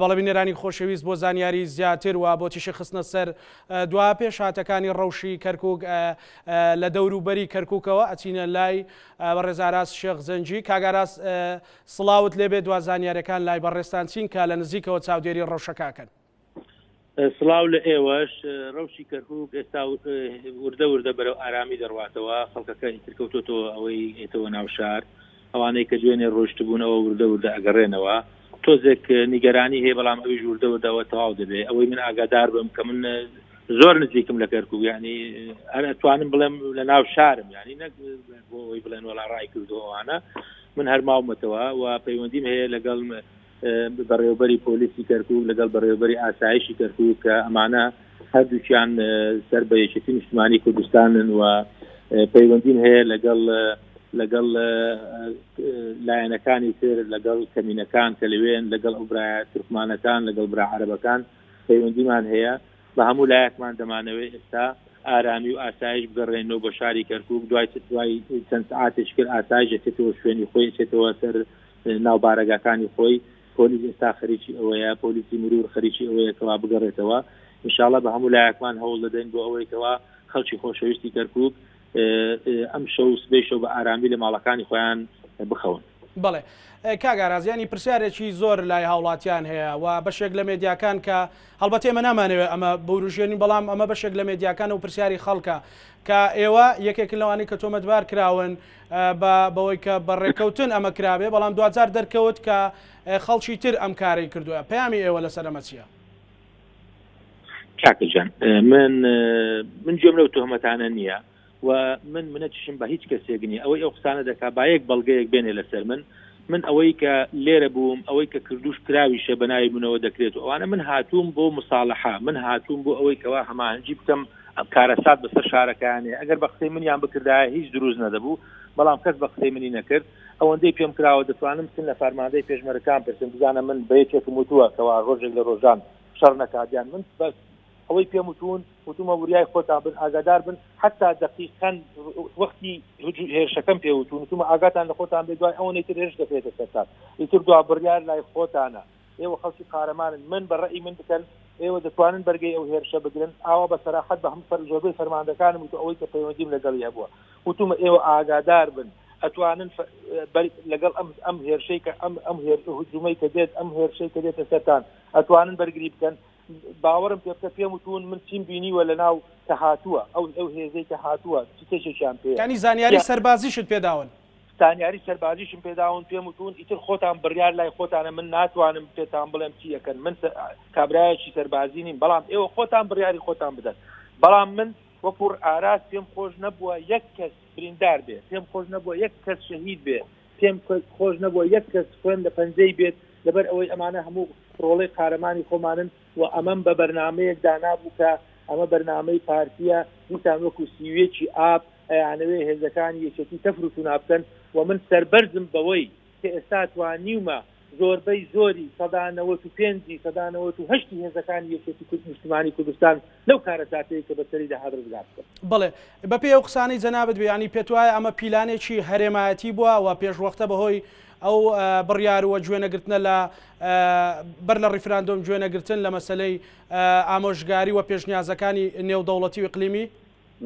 بەڵێ بینەرانی خۆشەویست بۆ زانیاری زیاتر و بۆ تیشی خستنە سەر دوا پێشهاتەکانی ڕەوشی کەرکووک لە دەوروبەری کەرکووکەوە ئەچینە لای بەڕێزاراس شێخ زەنجی. کاگاراس سڵاوت لێبێ دوا زانیاریەکان لای بەڕێستان چین کە لە نزیکەوە چاودێری ڕەوشەکەکەن. سڵاو لە ئێوەش ڕەوشی کەرکووک ئێستا وردە وردە بەرەو ئارامی دەڕواتەوە، خەڵکەکە ئیترکەوتۆتەوە ئەوەی ئێتەوە ناو شار، ئەوانەی کە دوێنێ ڕۆشتبوونەوە وردە وردە ئەگەڕێنەوە. تۆزێک نیگەرانی هەیە بەڵام ئەویش وردە وردەوە تەواو دەبێ. ئەوەی من ئاگادار بم کە من زۆر نزیکم لە کەرکووک، یعنی ئەر ئەتوانم بڵێم لە ناو شارم، یعنی نەک بۆ ئەوەی بڵێن وەڵا ڕای کردووانە من هەرماومەتەوە و پەیوەندیم هەیە لەگەڵ بەڕێوەبەری پۆلیسی کەرکووک لەگەڵ بەڕێوەبەری ئاسایشی کەرکووک کە ئەمانە هەردووچیان سەر بە یەکێتی نیشتیمانی کوردستانن و پەیوەندیم هەیە لەگەڵ لایەنەکانی تر، لەگەڵ کەمینەکان کە لەوێن، لەگەڵ ئەو برایە تورکمانەکان، لەگەڵ برا عەرەبەکان پەیوەندیمان هەیە. بە هەموو لایەکمان دەمانەوێت ئێستا ئارامی و ئاسایش بگەڕێنەوە بۆ شاری کەرکووک. دوای چەند سەعاتێک کرد ئاسایش ئەچێتەوە شوێنی خۆی، ئەچێتەوە سەر ناوبارەگاکانی خۆی. پۆلیس ئێستا خەریکی ئەوەیە، پۆلیسی مرور خەریکی ئەوەیە کەوا بگەڕێتەوە. ئینشاءڵڵا بە هەموو لایەکمان هەوڵ دەدەین بۆ ئەوەی کەوا خەڵکی خۆشەویستی کەرکووک ئەم شەو سبەی شەو بە ئارامی لە ماڵەکانی خۆیان بخەون. بەڵێ کاگارازیانی پرسیارێکی زۆر لای هاوڵاتیان هەیە و بەشێک لە مێدیاکان کە هەڵبەتێ ئێمە نامانەوێت ئەمە بەوروژێنی، بەڵام ئەمە بەشێک لە مێدیاکان و پرسیاری خەڵکە کە ئێوە یەکێک لەوانی کە تۆمەتبار کراون بەوەی کە بەڕێکەوتن ئەمە کرابێ، بەڵام دوجار دەرکەوت کە خەڵکی تر ئەم کارەی کردووە. پەیامی ئێوە لەسەر ئەمە چییە؟ کاکەجان، من گوێم لەو تۆهمەتانە نییە و منە چشم بە هیچ کەسێک نییە. ئەوەی ئەو قسانە دەکا با یەک بەڵگەیەک بێنێ لەسەر من ئەوەی کە لێرە بووم، ئەوەی کە کردوش کراویشە بەناوی منەوە دەکرێت و ئەوانە من هاتووم بۆ مساڵەحە، من هاتووم بۆ ئەوەی کەوا هەماهەنگی بکەم کارەسات بەسەر شارەکانێ. ئەگەر بە قسەی منیان بکردایە هیچ دروست نەدەبوو، بەڵام کەس بە قسەی منی نەکرد. ئەوەندەی پێم کراوە دەتوانم بچن لە فەرماندەی پێشمەرەکان پرسم بزانە من بە یەکێکم وتووە کەوا ڕۆژێک لە ڕۆژان شەڕ نەکاتیان. من بەس ئەوەی پێم وتومە وریای خۆتان بن، ئاگادار بن، حتا دقیقەن وەختی هێرشەکەم پێ وتومە ئاگاتان لە خۆتان بێ، دوای ئەوەی تر هێرش دەکرێتە سەرتان، ئیتر دوا بڕیار لای خۆتانە. ئێوە خەڵکی قارەمانن، من بە ڕەئی من بکەن، ئێوە دەتوانن بەرگەی ئەو هێرشە بگرن. ئاوا بە سەراحەت بە هەموو زۆربەی فەرماندەکانم وتو ئەوەی کە پەیوەندیم لەگەڵی هەبووە، وتومە ئێوە ئاگادار بن، ئەتوانن لەگەڵ ئەم هێرشەی کە ئەم هجوومەی کە دێت، ئەم هێرشەی کە دێتە سەرتان، ئەتوانن بەرگری بکەن. باوەرم پێم وتون من چیم بینیوە لە ناو کە هاتووە، ئەو هێزەی کە هاتووە چێکێکیان پێ، یعنی زانیاری سەربازیشت پێداون، زانیاری سەربازیشم پێداون. پێم وتون ئیتر خۆتان بڕیار لای خۆتانە، من ناتوانم پێتان بڵێم چی ئەکەن، من کابرایەکی سەربازی نیم، بەڵام ئێوە خۆتان بڕیاری خۆتان بدەن. بەڵام من وەکو ئاراس پێم خۆش نەبووە یەک کەس بریندار بێ، پێم خۆش نەبووە یەک کەس شەهید بێ، پێم خۆش نەبووە یەک کەس خوێن لە پەنجەی بێت، لەبەر ئەوەی ئەمانە هەموو ڕۆڵەی قارەمانی خۆمانن و ئەمەم بە بەرنامەیەک دانابوو کە ئەمە بەرنامەی پارتیە، دیسان وەکو سیوێکی ئاب ئەیانەوێ هێزەکانی یەکێتی تەفروت و نابکەن. و من سەربەرزم بەوەی کە ئێستا توانیومە زۆربەی زۆری سەدا 95 سەدا 98 هێزەکانی یەکێتی نیشتیمانی کوردستان لەو کارەساتەیە کە بەسەری داهات ڕزگار بکەن. بڵێ بەپێ ئەو قسانەی جەنابەت بێ، ینی پێت وایە ئەمە پیلانێکی هەرێمایەتی بووە و پێشوەختە بەهۆی ئەو بڕیارەوە گوێنەگرتنە لە بەر لە ڕیفراندۆم گوێنەگرتن لە مەسەلەی ئامۆژگاری و پێشنیازەکانی نێودەوڵەتی و ئیقلیمی؟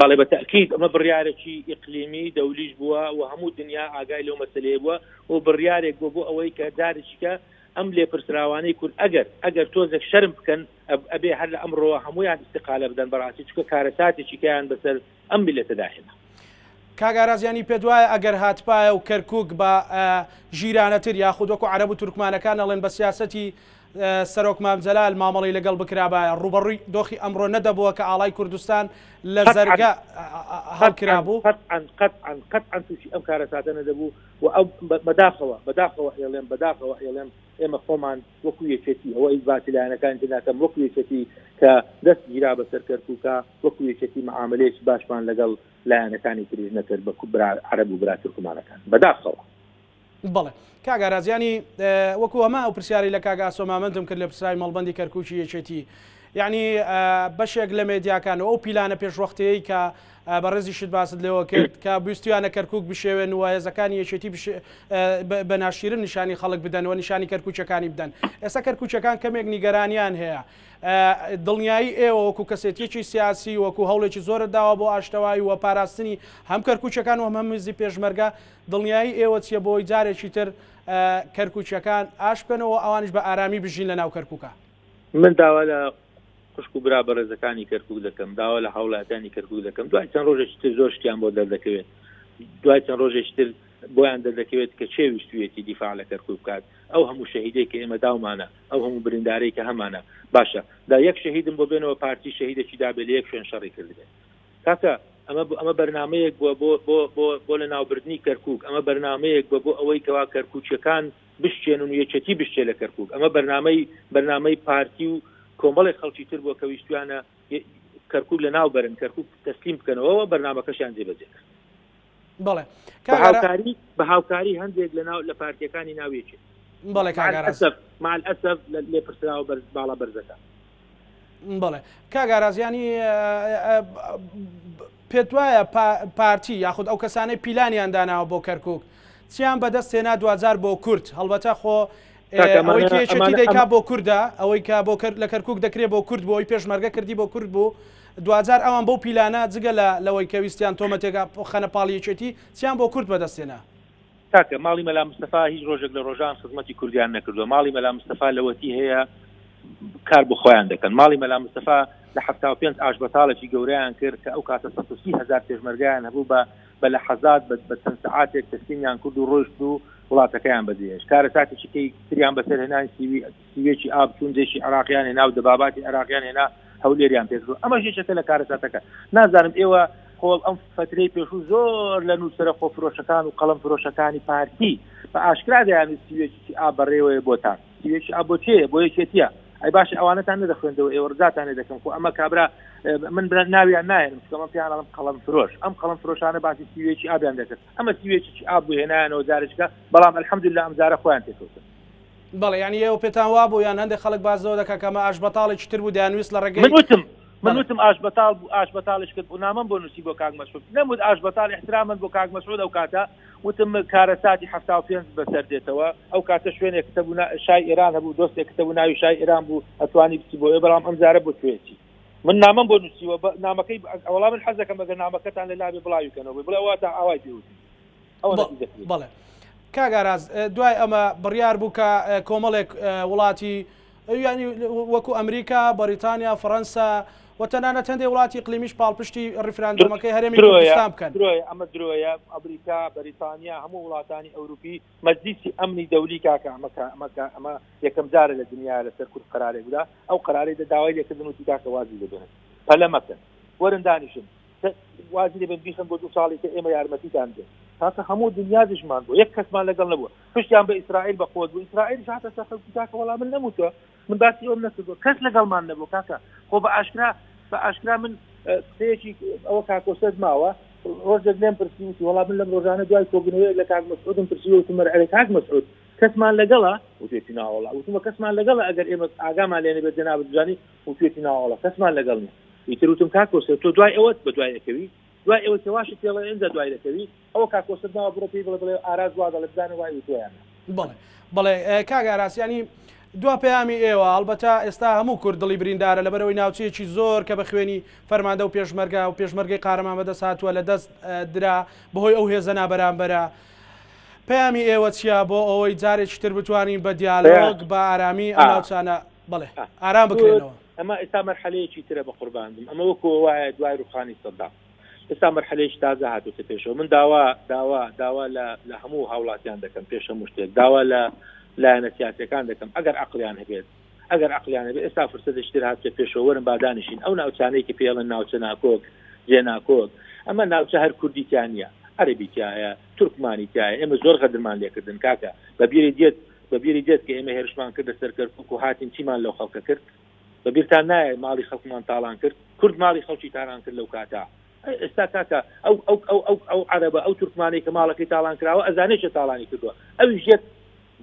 بەڵێ بەتەکید ئەمە بڕیارێکی ئیقلیمی دەولیش بووە و هەموو دنیا ئاگای لەو مەسەلەیە بووە و بڕیارێک بۆ ئەوەی کە دارشکە ئەم لێپرسراوانەی کورد ئەگەر تۆزێک شەرم بکەن ئەبێ هەر لە ئەمڕۆوە هەمویان استقالە بدەن بەڕاستی، چونکە کارەساتێکی کەیان بەسەر ئەم میلەتەدا هێنا. کاگارازیانی پێت وایە ئەگەر هاتپایە و کەرکووک بە ژیرانەتر یاخود وەکو عەرەب و تورکمانەکان ئەڵێن بە سیاسەتی سەرۆک مامجەلال مامەڵی لەگەڵ بکرابایە، ڕوبەڕووی دۆخی ئەمڕۆ نەدەبووە کە ئاڵای کوردستان لە زەرگە هەڵکرابوو؟ قەتعاً تووشی ئەم کارەساتە نەدەبوو و ئەو بەداخەوە ئێڵێم ئێمە خۆمان وەکو یەکێتی، ئەوە ئیثباتی لایەنەکان تێناکەم، وەکو یەکێتی کە دەست گیرا بەسەر کەرکووکە، وەکو یەکێتی معاملەیەکی باشمان لەگەڵ لایەنەکانی تریش نەکرد بە عەرەب و برا تورکمانەکان بەداخەوە. بەڵێ کاگارازیانی وەکو ئەمە ئەو پرسیاری لە کاگا سۆمامەندم کرد لە پرسیاری مەڵبەندی کەرکووکی یەکێتی، یعنی بەشێک لە مێدیاکان ئەو پیلانە پێشوەختەیە کە بەڕێزی شت باست لێەوە کرد کە بیستیانە کەرکک بشێوێن و هێزەکانی یەکێتی بە ناشرین نیشانی خەڵک بدەنەوە نیشانی کەرکوچەکانی بدەن. ئێستا کەرکوچەکان کەمێک نیگەرانیان هەیە. دڵنیایی ئێوە وەکو کەسێتیەکی سیاسی وەکو هەوڵێکی زۆرت داوە بۆ ئاشتەوایی و پاراستنی هەم کەرکوچەکان و هەم مزی پێشمەرگە دڵنیایی ئێوە چیە بۆی جارێکی تر کەرکوچەکان ئاش بکەنەوە ئەوانش بە ئارامی بژین لە ناو کەرکووکە. من داوا لە خوشک و برا بەڕێزەکانی کەرکک دەکەم، داوا لە هاوڵاتیانی کەرکک دەکەم. دوای چەند ڕۆژێکی تر زۆر شتیان بۆ دەردەکەوێت، دوای چەند ڕۆژێکی تر بۆیان دەردەکەوێت کە چێویستویەتی دیفاع لە کەرکک بکات. ئەو هەموو شەهیدەی کە ئێمە داومانە، ئەو هەموو بریندارەی کە هەمانە باشە دا یەک شەهیدم بۆ بێنەوە پارتی شەهیدێکی دابێ لە یەک شوێن شەڕی کردبێت. کاکە ئەمە بەرنامەیەک بۆ لە ناوبردنی کەرکک، ئەمە بەرنامەیەک بۆ ئەوەی کەوا کەرکوچەکان بشتێن و یەکێتی بشتێ لە کەرکک. ئەمە بەرنامەی پارتی و کۆمەڵی خەڵکی تر بۆ کەویستویانە کەرکک لە ناو بەرن، کەرکک تەسلیم بکەنەوە بەرنامەکەشیان جێبەجێ. بەڵێ بە هاوکاری هەندێک لە پارتیەکانی ناوێکی بەڵێ مع الأسف لێ پرسراوە باڵا بەرزەکە. بەڵێ کاگارازیانی پێت وایە پارتی یاخود ئەو کەسانەی پیلانیان داناوە بۆ کەرکک چیان بەدەست هێنا دوجار بۆ کورد هەڵبەتە خۆ ئەوەی کێچەتی دەیکا بۆ کووردە ئەوەی کا بۆ لە کەرکک دەکرێت بۆ کورد بۆ ئەوی پێشمەرگە کردی بۆ کورد بوو دوجار ئەوان بۆ پیلانە جگە لەوەی کەویستیان تۆمەتێکا خەنە پاڵیەکێتی چیان بۆ کورد بەدەستێنا. تاکە ماڵی مەلا مستەفا هیچ ڕۆژێک لە ڕۆژان خزمەتی کوردیان نەکردووە. ماڵی مەلا مستەفا لەوەتی هەیە کار بۆ خۆیان دەکەن. ماڵی مەلا مستەفا لە 75 ئاش بەتاڵێکی گەورەیان کرد کە ئەو کاتە 130,000 پێشمەرگیان هەبوو بە لە حەزات بە چەند سەعاتێک تەسلیمیان کرد و ڕۆیشت و وڵاتەکەیان بەجێهێشت. کارە ساتێکی تریان بەسەر هێنانی سیوێکی ئاب چوندێکی عراقیان هێنا و دەباباتی عراقیان هێنا هەولێریان پێکردو. ئەمە ژێشەکە لە کارە ساتەکە. نازانم ئێوە خۆڵ ئەم فترەی پێشوو زۆر لە نووسرە خۆفرۆشەکان و قەڵەم فرۆشەکانی پارتی بە ئاشکرا دەیانویست سیوێکی ئاب بەڕێوەیە بۆتان. سیوێکی ئاب بۆ چێە؟ بۆ یەکێتیە. ئەی باشە ئەوانەتان نەدەخوێندەوە ئێوە ڕزاتانێ دەکەم خۆ ئەمە کابرا من ناویان نایێنم چکەمە پیانڵم قەڵەم فرۆش. ئەم قەڵەم فرۆشانە باسی سیوێکی ئابیان دەکرد. ئەمە سیوێکی ئاب بوو هێنایانەوە جارێکەکە بەڵام ئەلحەمدوللا ئەم جارە خۆیان تێکەوتن. بەڵێ یعنی ئێوە پێتان وا بوو یان هەندێک خەڵک بازەوە دەکا کەمە ئاش بەتاڵێکی تر بوو دەیانویست لە ڕێگەی من وتم ئاش بەتاڵ بوو ئاش بەتاڵش کرد و نامەم بۆ نووسی بۆ کاک مەسعود نەموت ئاش بەتاڵ احترامن بۆ کاک مەسعود ئەو کاتە وتم کارە ساتی 75 بەسەر دێتەوە ئەو کاتە شوێنێک کتەبوو شای ئێران هەبوو دۆستێک کتەبوو ناوی شای ئێران بوو ئەتوانی بچی بۆ بەڵام ئەم جارە بۆ توێتی من نامەم بۆ نووسیوە نامەکەی ئەوڵا من حەز دەکەم ئەگەر نامەکەتان لە لابێ بڵاویکەنەوە بڵێ ئەوە تا ئاوای پێوتی بەڵێ کاگاراز دوای ئەمە بڕیار بوو کە کۆمەڵێک وڵاتی ینی وەکو ئەمریکا بەریتانیا فەڕەنسا وتەنانەت هەندێک وڵاتی قلیمیش پاڵپشتی ڕیفراندۆمەکەی هەرێمی کوردستان بکەن. ئەمە درۆیە ئەمریکا بەریتانیا هەموو وڵاتانی ئەوروپی مەجلیسی ئەمنی دەولی کاکە ئەمە یەکەم جارە لە دنیا لەسەر کورد قەرارێک بوودا ئەو قەرارەی داوای لێکردن وتی کاکە وازی دەبێنن پەلە مەکەن وەرن دانیشن وازی دەبێن بیخن بۆ 2 ساڵی کە ئێمە یارمەتیتان دێن کاکە هەموو دنیا دژمان بوو یەک کەسمان لەگەڵ نەبووە پشتیان بە ئیسرائیل بەخۆت بوو ئیسرائیل هاتە سەر خەڵکی کاکە وەڵام من نەموتوە من باسی ئەوم نەکردووە کەس لەگەڵمان نەبوو کاکە خۆ بە ئاشکرا من قسەیەکی ئەوە کاکۆسەد ماوە ڕۆژێک لێم پرسیوتی وەڵام من لەم ڕۆژانە دوای کۆبوونەوەیەک لە کاک مەسعودم پرسیوە وتم مەرعەرێ کاک مەسعود کەسمان لەگەڵە وتێتی ناوەڵا وتمە کەسمان لەگەڵە ئەگەر ئێمە ئاگامان لێنە بێت جەناب جوانی وتێتی ناوەڵا کەسمان لەگەڵ نیە ئیتر وتم کاکۆسەد تۆ دوای ئەوەت بە دوای دەکەوی دوای ئەوە کێواشت پێڵە ئێنجا دوای دەکەوی ئەوە کاکۆسەد ناوە بڕۆ پێی بڵێ ئاراز وا دەڵێ بزانە وای وتویانە بەڵێ کاگاراس ینی دوا پەیامی ئێوە ئەلبەتە ئێستا هەموو کورد دڵی بریندارە لەبەرەوەی ناوچەیەکی زۆر کە بە خوێنی فەرماندە و پێشمەرگە و پێشمەرگەی قارەمان بەدەست هاتووە لە دەست درا بەهۆی ئەو هێزە نابەرامبەرە پەیامی ئێوە چیە بۆ ئەوەی جارێکی تر بتوانین بە دیالۆگ بە ئارامی ئەم ناوچانە بڵێ ئارام بکرێنەوە ئەمە ئێستا مەرحەلەیەکی ترە بە قورباندم ئەمە وەکو وایە دوای ڕوخانی سەدام ئێستا مەرحەلەیەکی تازە هاتووتە پێشەوە من داوا لە هەموو هاوڵاتیان دەکەم پێش هەموو شتێک داوا لایەنە سیاسیەکان دەکەم ئەگەر عەقلیان هەبێت ئێستا فرسەتێکی تر هاتووە پێشەوە وەرن با دانیشین ئەو ناوچانەی کە پێڵن ناوچە ناکۆک جێ ناکۆک ئەمە ناوچە هەر کوردیتیان نییە عەرەبیتیایە تورکمانیتیایە ئێمە زۆر غەدرمان لێکردن کاکە بەبیری دێت کە ئێمە هێرشمان کردە سەر کەرکووک و هاتین چیمان لەو خەڵکە کرد بەبیرتان نایە ماڵی خەڵکمان تاڵان کرد کورد ماڵی خەڵکی تاڵان کرد لەو کاتا ئێستا کاکە ئەو عەرەبە ئەو تورکمانەی کە ماڵەکەی تاڵان کراوە ئەزانێشە تاڵانی کردووە ئەویش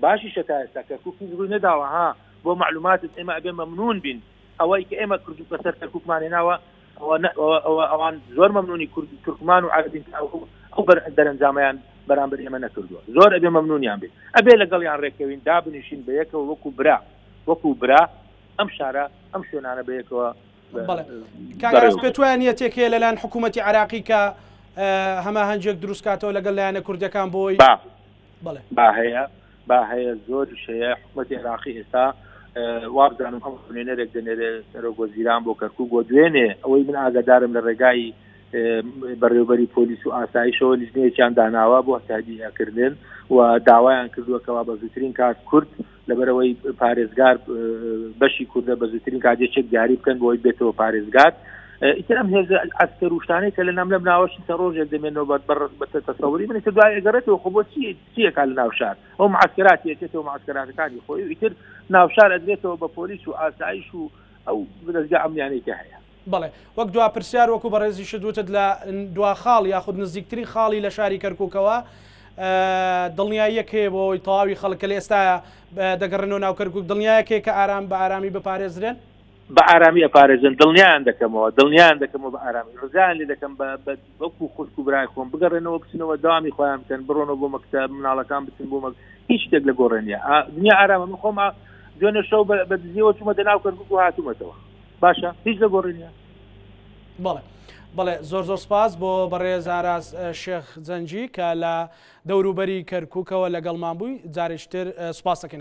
باشی شتا ئێستا کەرکووکی ڕووی نەداوە ها بۆ معلوماتت ئێمە ئەبێ مەمنون بین ئەوەی کە ئێمە کردو بەسەر کەرکووکمانێناوە ئەوان زۆر مەمنونی تورکمان و عەربین ئەو دەرەنجامیان بەرامبەر ئێمە نەکردووە زۆر ئەبێ مەمنونیان بێت ئەبێ لەگەڵیان ڕێکەوین دابنیشین بەیەکەوە وەکو برا ئەم شارە ئەم شوێنانە بەیەکەوە کاگەڕاست پێت وایە تێکەیە لەلایەن حکوومەتی عێراقی کە هەمە هەنجێک دروستکاتەوە لەگەڵ لایەنە کوردەکان بۆی با هەیە زۆر شەیە حکوومەتی عێراقی ئێستا وابزانم هەم خوێنەرێک دەنێرێ سەرۆکوەزیران بۆ کەرکووک بۆ دوێنێ ئەوەی من ئاگادارم لە ڕێگای بەڕێوەبەری پۆلیس و ئاسایشەوە لیژنەیەکیان داناوە بۆ هەتادیاکردن و داوایان کردووەکەوە بە زووترین کات کورد لەبەرەوەی پارێزگار بەشی کوردە بە زووترین کاتێک دیاری بکەن بۆی بێتەوە پارێزگار ئیتر ئەم هێز ئەسکەر و شتانەی کە لە نام لەم ناوەشی سە ڕۆژێک دەمێنەوە بە تەسەووری من دوای ئەگەڕێتەوە خۆ بۆ چیەکە لە ناوشار ئەو معسکراتی ئەچێتەوە معسکراتەکانی خۆی ئیتر ناوشار ئەدرێتەوە بە پۆلیس و ئاسایش و ئەو دەستگا ئەمنیانەیەکە هەیە بەڵێ وەک دوا پرسیار وەکو بەڕێزی شدوتت لە دوا خاڵ یاخود نزیکترین خاڵی لە شاری کەرکووکەوە دڵنیاییەک هەیە بۆی تەواوی خەڵک لە ئێستاە دەگەڕێنەوە ناو کەرکووک دڵنیایەکێ کە ئارام بە ئارامی بپارێزرێن بە ئارامی ئەپارێزن دڵنیان دەکەمەوە بە ئارامی ڕزان لێ دەکەم وەکو خوشک و برای خۆم بگەڕێنەوە بچنەوە داوامی خۆیان بکەن بڕۆنەوە بۆ مەکتەب مناڵەکان بچن بۆ هیچ شتێک لە گۆڕێنیە دنیا ئارامە من خۆم دوێنێ شەو بە دزیەوە چوومەتە ناو کەرکووک و هاتوومەتەوە باشە هیچ لە گۆڕێنیە بەڵێ زۆر سپاس بۆ بەڕێز ئاراس شێخ جەنجی کە لە دەوروبەری کەرکووکەوە لەگەڵمان بووی جارێکتر سوپاس دەکەین